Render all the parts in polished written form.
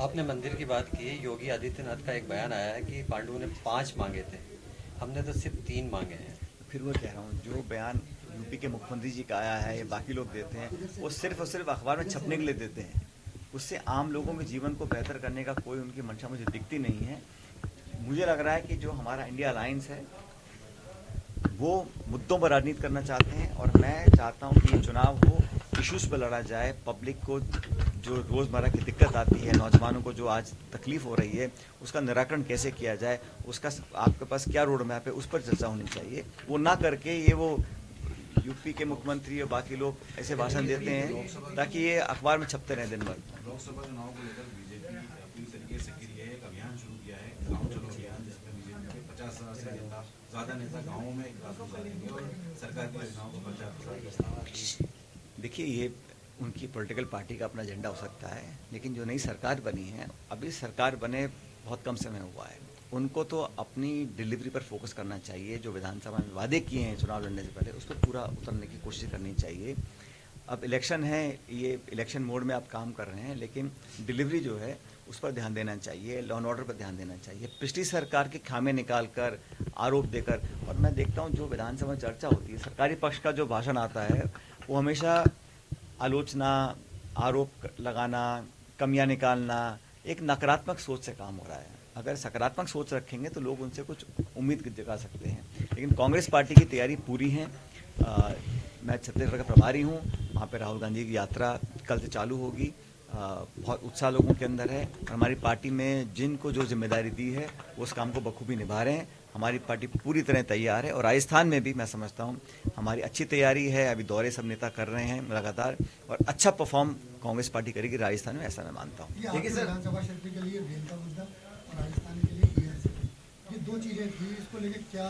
आपने मंदिर की बात की। योगी आदित्यनाथ का एक बयान आया है कि पांडुओं ने 5 मांगे थे, हमने तो सिर्फ 3 मांगे हैं। फिर वो कह रहा हूँ जो बयान यूपी के मुख्यमंत्री जी का आया है या बाकी लोग देते हैं वो सिर्फ और सिर्फ अखबार में छपने के लिए देते हैं। उससे आम लोगों के जीवन को बेहतर करने का कोई उनकी मंशा मुझे दिखती नहीं है। मुझे लग रहा है कि जो हमारा इंडिया अलायंस है वो मुद्दों पर राजनीति करना चाहते हैं और मैं चाहता हूँ कि ये चुनाव हो, इश्यूज पर लड़ा जाए। पब्लिक को जो रोज़मर्रा की दिक्कत आती है, नौजवानों को जो आज तकलीफ हो रही है, उसका निराकरण कैसे किया जाए, उसका आपके पास क्या रोड मैप है, उस पर चर्चा होनी चाहिए। वो ना करके ये वो यूपी के मुख्यमंत्री और बाकी लोग ऐसे भाषण देते हैं ताकि ये अखबार में छपते रहें दिन भर। लोकसभा चुनाव को लेकर बीजेपी पूरी तरीके से सक्रिय है। एक अभियान शुरू किया है, गांव चलो अभियान, जिसमें बीजेपी के 50,000 से ज्यादा नेता गाँवों में क्लास गुजारेंगे और सरकार की योजनाओं को प्रचार। देखिए, ये उनकी पॉलिटिकल पार्टी का अपना एजेंडा हो सकता है, लेकिन जो नई सरकार बनी है, अभी सरकार बने बहुत कम समय हुआ है, उनको तो अपनी डिलीवरी पर फोकस करना चाहिए। जो विधानसभा में वादे किए हैं चुनाव लड़ने से पहले, उस पर पूरा उतरने की कोशिश करनी चाहिए। अब इलेक्शन है, ये इलेक्शन मोड में आप काम कर रहे हैं, लेकिन डिलीवरी जो है उस पर ध्यान देना चाहिए, लॉ एंड ऑर्डर पर ध्यान देना चाहिए। पिछली सरकार के खामे निकाल कर, आरोप देकर, और मैं देखता हूँ जो विधानसभा में चर्चा होती है, सरकारी पक्ष का जो भाषण आता है वो हमेशा आलोचना, आरोप लगाना, कमियां निकालना, एक नकारात्मक सोच से काम हो रहा है। अगर सकारात्मक सोच रखेंगे तो लोग उनसे कुछ उम्मीद जगा सकते हैं। लेकिन कांग्रेस पार्टी की तैयारी पूरी है। मैं छत्तीसगढ़ का प्रभारी हूँ, वहाँ पे राहुल गांधी की यात्रा कल से चालू होगी। बहुत उत्साह लोगों के अंदर है। हमारी पार्टी में जिनको जो जिम्मेदारी दी है वो उस काम को बखूबी निभा रहे हैं। हमारी पार्टी पूरी तरह तैयार है और राजस्थान में भी मैं समझता हूँ हमारी अच्छी तैयारी है। अभी दौरे सब नेता कर रहे हैं लगातार और अच्छा परफॉर्म कांग्रेस पार्टी करेगी राजस्थान में, ऐसा मैं मानता हूँ। देखिए सर, विधानसभा क्षेत्र के लिए रेल का मुद्दा और राजस्थान के लिए ये दो चीजें थी, इसको लेकर क्या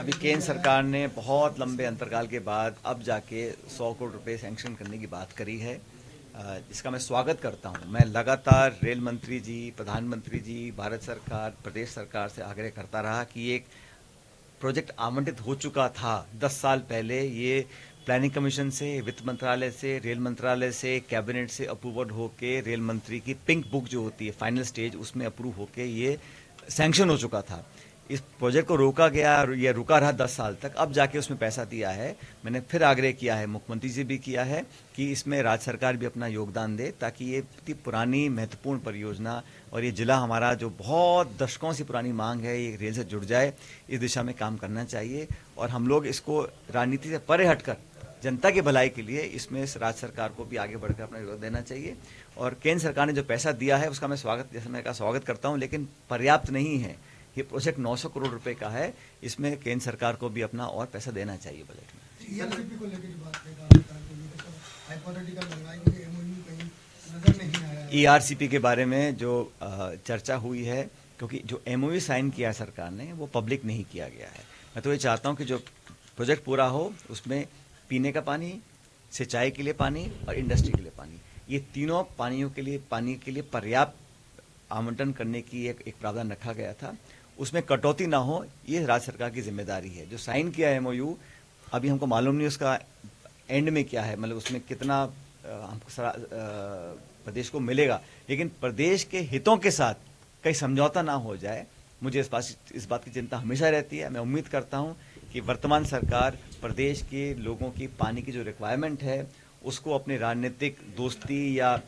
अभी केंद्र सरकार ने बहुत लंबे अंतरकाल के बाद अब जाके 100 करोड़ रुपए सैंक्शन करने की बात करी है, जिसका मैं स्वागत करता हूं। मैं लगातार रेल मंत्री जी, प्रधानमंत्री जी, भारत सरकार, प्रदेश सरकार से आग्रह करता रहा कि एक प्रोजेक्ट आवंटित हो चुका था 10 साल पहले। ये प्लानिंग कमीशन से, वित्त मंत्रालय से, रेल मंत्रालय से, कैबिनेट से अप्रूवल होके, रेल मंत्री की पिंक बुक जो होती है फाइनल स्टेज, उसमें अप्रूव होके ये सैंक्शन हो चुका था। इस प्रोजेक्ट को रोका गया और ये रुका रहा 10 साल तक, अब जाके उसमें पैसा दिया है। मैंने फिर आग्रह किया है, मुख्यमंत्री जी भी किया है कि इसमें राज्य सरकार भी अपना योगदान दे, ताकि ये इतनी पुरानी महत्वपूर्ण परियोजना और ये जिला हमारा जो बहुत दशकों से पुरानी मांग है, ये रेल से जुड़ जाए। इस दिशा में काम करना चाहिए और हम लोग इसको राजनीति से परे हटकर जनता की भलाई के लिए इसमें राज्य सरकार को भी आगे बढ़कर अपना योगदान देना चाहिए। और केंद्र सरकार ने जो पैसा दिया है उसका मैं जैसे मैं कहा, स्वागत करता हूँ, लेकिन पर्याप्त नहीं है। ये प्रोजेक्ट 900 करोड़ रुपए का है, इसमें केंद्र सरकार को भी अपना और पैसा देना चाहिए बजट में। ईआरसीपी के बारे में जो चर्चा हुई है, क्योंकि जो एमओयू साइन किया है सरकार ने वो पब्लिक नहीं किया गया है। मैं तो ये चाहता हूँ कि जो प्रोजेक्ट पूरा हो उसमें पीने का पानी, सिंचाई के लिए पानी और इंडस्ट्री के लिए पानी, ये तीनों पानी के लिए पर्याप्त आवंटन करने की एक प्रावधान रखा गया था। उसमें कटौती ना हो, ये राज्य सरकार की जिम्मेदारी है। जो साइन किया है एमओयू, अभी हमको मालूम नहीं उसका एंड में क्या है, मतलब उसमें कितना हमको प्रदेश को मिलेगा, लेकिन प्रदेश के हितों के साथ कहीं समझौता ना हो जाए, मुझे इस बात की चिंता हमेशा रहती है। मैं उम्मीद करता हूं कि वर्तमान सरकार प्रदेश के लोगों की पानी की जो रिक्वायरमेंट है उसको अपनी राजनीतिक दोस्ती या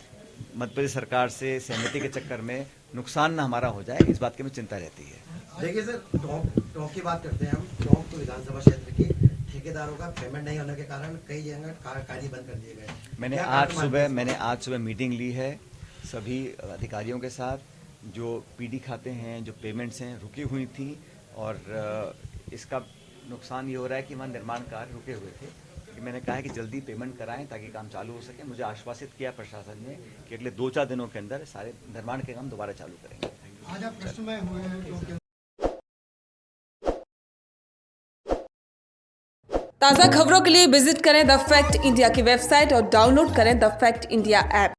मध्य प्रदेश सरकार से सहमति के चक्कर में नुकसान ना हमारा हो जाए, इस बात की मुझे चिंता रहती है। देखिए सर, टोंक की बात करते हैं हम। टोंक तो विधानसभा क्षेत्र की ठेकेदारों का पेमेंट नहीं होने के कारण कई जगह कार्य बंद कर दिए गए। मैंने आज सुबह मीटिंग ली है सभी अधिकारियों के साथ। जो पीडी खाते हैं, जो पेमेंट्स हैं, रुकी हुई थी और इसका नुकसान ये हो रहा है कि वहाँ निर्माण कार्य रुके हुए थे। कि मैंने कहा है कि जल्दी पेमेंट कराएं ताकि काम चालू हो सके। मुझे आश्वासित किया प्रशासन ने कि अगले 2-4 दिनों के अंदर सारे निर्माण के काम दोबारा चालू करेंगे। आज आप कष्टमय हुए हैं। ताज़ा खबरों के लिए विजिट करें द फैक्ट इंडिया की वेबसाइट और डाउनलोड करें द फैक्ट इंडिया ऐप।